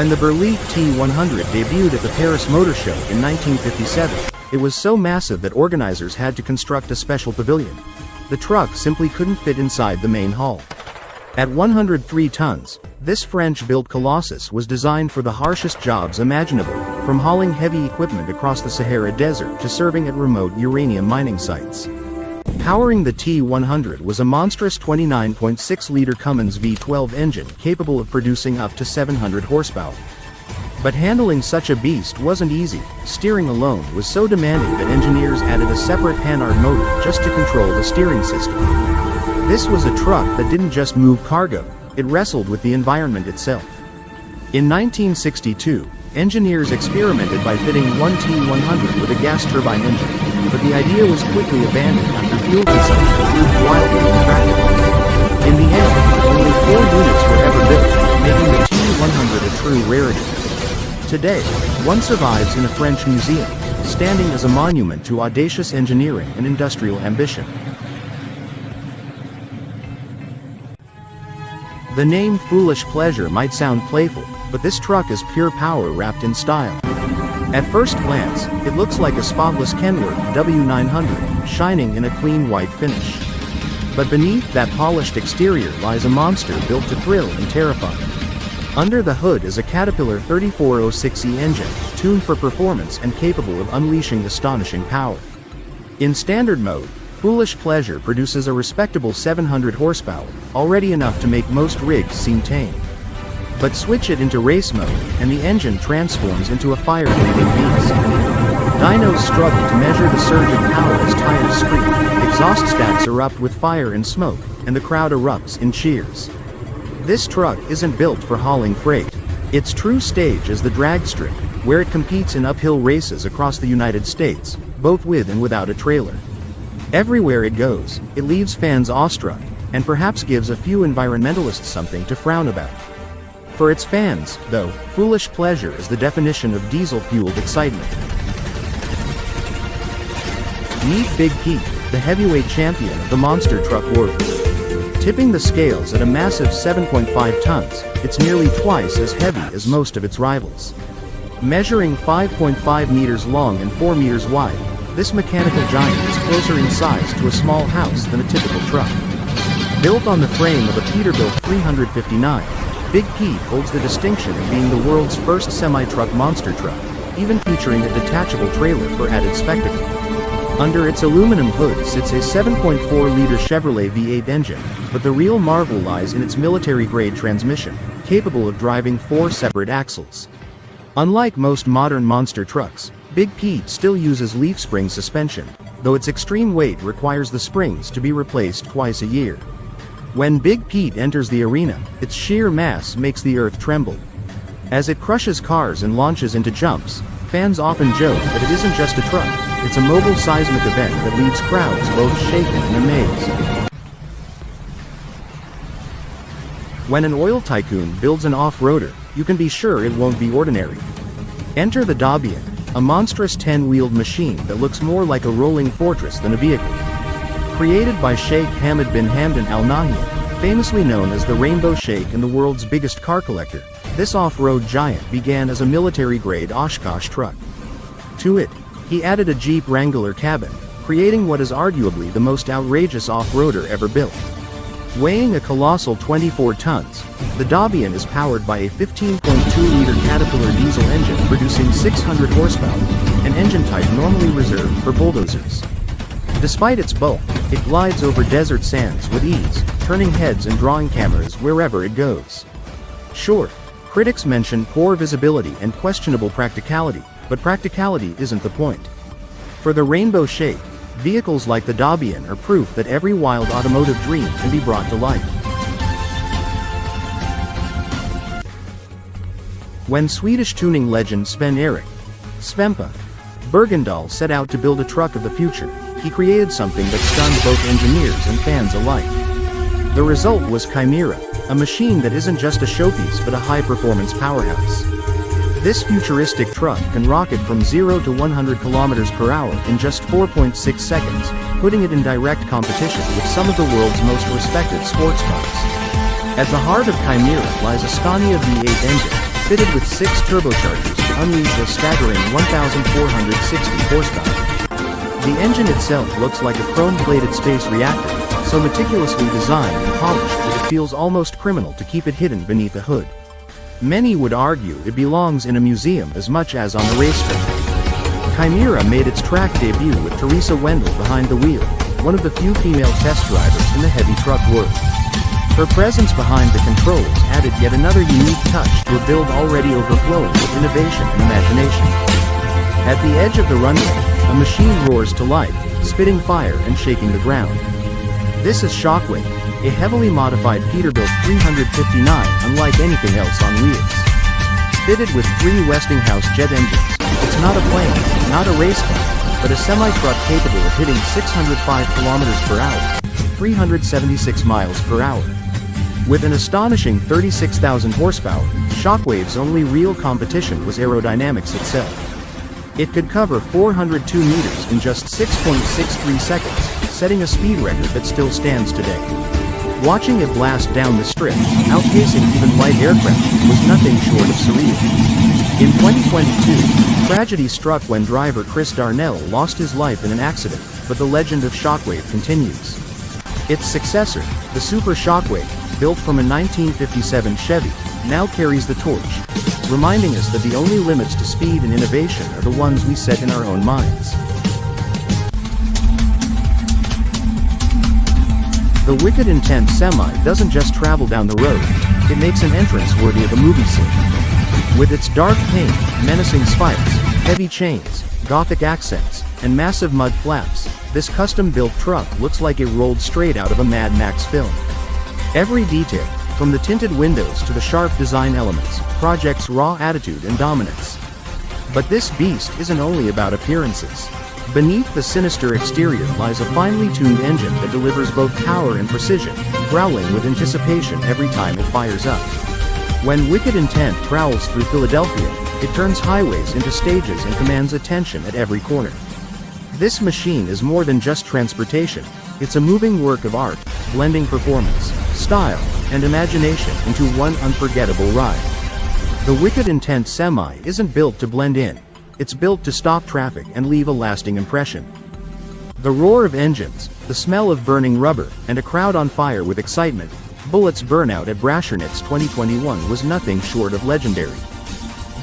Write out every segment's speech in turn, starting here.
When the Berliet T100 debuted at the Paris Motor Show in 1957, it was so massive that organizers had to construct a special pavilion. The truck simply couldn't fit inside the main hall. At 103 tons, this French-built colossus was designed for the harshest jobs imaginable, from hauling heavy equipment across the Sahara Desert to serving at remote uranium mining sites. Powering the T100 was a monstrous 29.6-liter Cummins V12 engine capable of producing up to 700 horsepower. But handling such a beast wasn't easy. Steering alone was so demanding that engineers added a separate Panhard motor just to control the steering system. This was a truck that didn't just move cargo, it wrestled with the environment itself. In 1962, engineers experimented by fitting one T100 with a gas turbine engine, but the idea was quickly abandoned after fuel consumption proved wildly impractical. In the end, only 4 units were ever built, making the T100 a true rarity. Today, one survives in a French museum, standing as a monument to audacious engineering and industrial ambition. The name Foolish Pleasure might sound playful, but this truck is pure power wrapped in style. At first glance, it looks like a spotless Kenworth W900, shining in a clean white finish. But beneath that polished exterior lies a monster built to thrill and terrify. Under the hood is a Caterpillar 3406E engine, tuned for performance and capable of unleashing astonishing power. In standard mode, Foolish Pleasure produces a respectable 700 horsepower, already enough to make most rigs seem tame. But switch it into race mode, and the engine transforms into a fire-breathing beast. Dynos struggle to measure the surge of power as tires screech, exhaust stacks erupt with fire and smoke, and the crowd erupts in cheers. This truck isn't built for hauling freight. Its true stage is the drag strip, where it competes in uphill races across the United States, both with and without a trailer. Everywhere it goes, it leaves fans awestruck, and perhaps gives a few environmentalists something to frown about. For its fans, though, Foolish Pleasure is the definition of diesel-fueled excitement. Meet Big Pete, the heavyweight champion of the monster truck world. Tipping the scales at a massive 7.5 tons, it's nearly twice as heavy as most of its rivals. Measuring 5.5 meters long and 4 meters wide, this mechanical giant is closer in size to a small house than a typical truck. Built on the frame of a Peterbilt 359, Big Pete holds the distinction of being the world's first semi-truck monster truck, even featuring a detachable trailer for added spectacle. Under its aluminum hood sits a 7.4-liter Chevrolet V8 engine, but the real marvel lies in its military-grade transmission, capable of driving 4 separate axles. Unlike most modern monster trucks, Big Pete still uses leaf spring suspension, though its extreme weight requires the springs to be replaced twice a year. When Big Pete enters the arena, its sheer mass makes the earth tremble. As it crushes cars and launches into jumps, fans often joke that it isn't just a truck, it's a mobile seismic event that leaves crowds both shaken and amazed. When an oil tycoon builds an off-roader, you can be sure it won't be ordinary. Enter the Dabian, a monstrous 10-wheeled machine that looks more like a rolling fortress than a vehicle. Created by Sheikh Hamad bin Hamdan Al Nahyan, famously known as the Rainbow Sheikh and the world's biggest car collector, this off-road giant began as a military-grade Oshkosh truck. To it, he added a Jeep Wrangler cabin, creating what is arguably the most outrageous off-roader ever built. Weighing a colossal 24 tons, the Dabian is powered by a 15.2-liter Caterpillar diesel engine producing 600 horsepower, an engine type normally reserved for bulldozers. Despite its bulk, it glides over desert sands with ease, turning heads and drawing cameras wherever it goes. Sure, critics mention poor visibility and questionable practicality, but practicality isn't the point. For the Rainbow Sheikh, vehicles like the Dabian are proof that every wild automotive dream can be brought to life. When Swedish tuning legend Sven-Erik Svempa Bergendahl set out to build a truck of the future, he created something that stunned both engineers and fans alike. The result was Chimera, a machine that isn't just a showpiece but a high-performance powerhouse. This futuristic truck can rocket from 0 to 100 kilometers per hour in just 4.6 seconds, putting it in direct competition with some of the world's most respected sports cars. At the heart of Chimera lies a Scania V8 engine, fitted with 6 turbochargers to unleash a staggering 1,460 horsepower. The engine itself looks like a chrome-plated space reactor, so meticulously designed and polished that it feels almost criminal to keep it hidden beneath the hood. Many would argue it belongs in a museum as much as on the racetrack. Chimera made its track debut with Teresa Wendell behind the wheel, one of the few female test drivers in the heavy truck world. Her presence behind the controls added yet another unique touch to a build already overflowing with innovation and imagination. At the edge of the runway, a machine roars to life, spitting fire and shaking the ground. This is Shockwave, a heavily modified Peterbilt 359 unlike anything else on wheels. Fitted with 3 Westinghouse jet engines, it's not a plane, not a race car, but a semi-truck capable of hitting 605 km per hour, 376 miles per hour. With an astonishing 36,000 horsepower, Shockwave's only real competition was aerodynamics itself. It could cover 402 meters in just 6.63 seconds, setting a speed record that still stands today. Watching it blast down the strip, outpacing even light aircraft, was nothing short of surreal. In 2022, tragedy struck when driver Chris Darnell lost his life in an accident, but the legend of Shockwave continues. Its successor, the Super Shockwave, built from a 1957 Chevy, now carries the torch, reminding us that the only limits to speed and innovation are the ones we set in our own minds. The Wicked Intent Semi doesn't just travel down the road, it makes an entrance worthy of a movie scene. With its dark paint, menacing spikes, heavy chains, gothic accents, and massive mud flaps, this custom-built truck looks like it rolled straight out of a Mad Max film. Every detail, from the tinted windows to the sharp design elements, projects raw attitude and dominance. But this beast isn't only about appearances. Beneath the sinister exterior lies a finely tuned engine that delivers both power and precision, growling with anticipation every time it fires up. When Wicked Intent prowls through Philadelphia, it turns highways into stages and commands attention at every corner. This machine is more than just transportation, it's a moving work of art, blending performance, style, and imagination into one unforgettable ride. The Wicked Intent Semi isn't built to blend in, it's built to stop traffic and leave a lasting impression. The roar of engines, the smell of burning rubber, and a crowd on fire with excitement, Bullitt's burnout at Brashernitz 2021 was nothing short of legendary.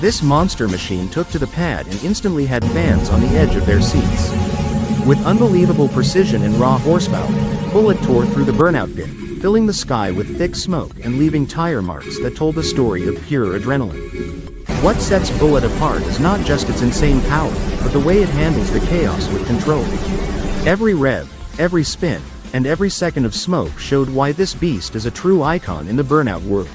This monster machine took to the pad and instantly had fans on the edge of their seats. With unbelievable precision and raw horsepower, Bullitt tore through the burnout pit, filling the sky with thick smoke and leaving tire marks that told a story of pure adrenaline. What sets Bullitt apart is not just its insane power, but the way it handles the chaos with control. Every rev, every spin, and every second of smoke showed why this beast is a true icon in the burnout world.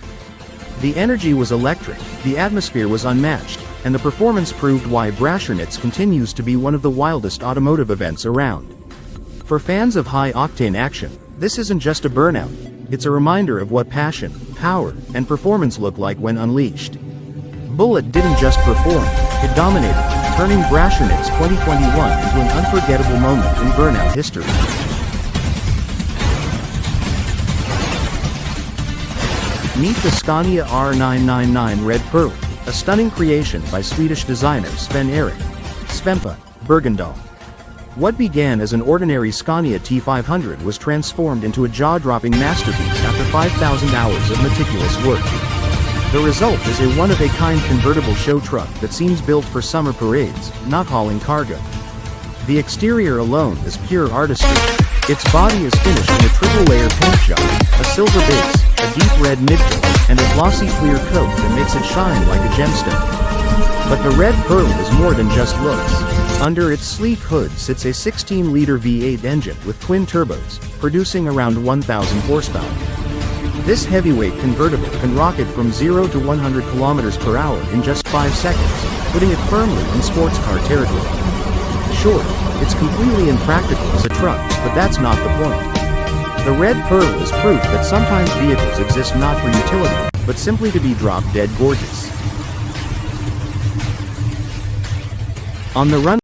The energy was electric, the atmosphere was unmatched, and the performance proved why Brashernitz continues to be one of the wildest automotive events around. For fans of high-octane action, this isn't just a burnout, it's a reminder of what passion, power, and performance look like when unleashed. Bullitt didn't just perform, it dominated, turning Brashernitz 2021 into an unforgettable moment in burnout history. Meet the Scania R999 Red Pearl, a stunning creation by Swedish designer Sven-Erik Svempa Bergendahl. What began as an ordinary Scania T500 was transformed into a jaw-dropping masterpiece after 5,000 hours of meticulous work. The result is a one-of-a-kind convertible show truck that seems built for summer parades, not hauling cargo. The exterior alone is pure artistry. Its body is finished in a triple-layer paint job, a silver base, a deep red midfill, and a glossy clear coat that makes it shine like a gemstone. But the Red Pearl is more than just looks. Under its sleek hood sits a 16-liter V8 engine with twin turbos, producing around 1,000 horsepower. This heavyweight convertible can rocket from 0 to 100 kilometers per hour in just 5 seconds, putting it firmly in sports car territory. Sure, it's completely impractical as a truck, but that's not the point. The Red Pearl is proof that sometimes vehicles exist not for utility, but simply to be drop-dead gorgeous. On the run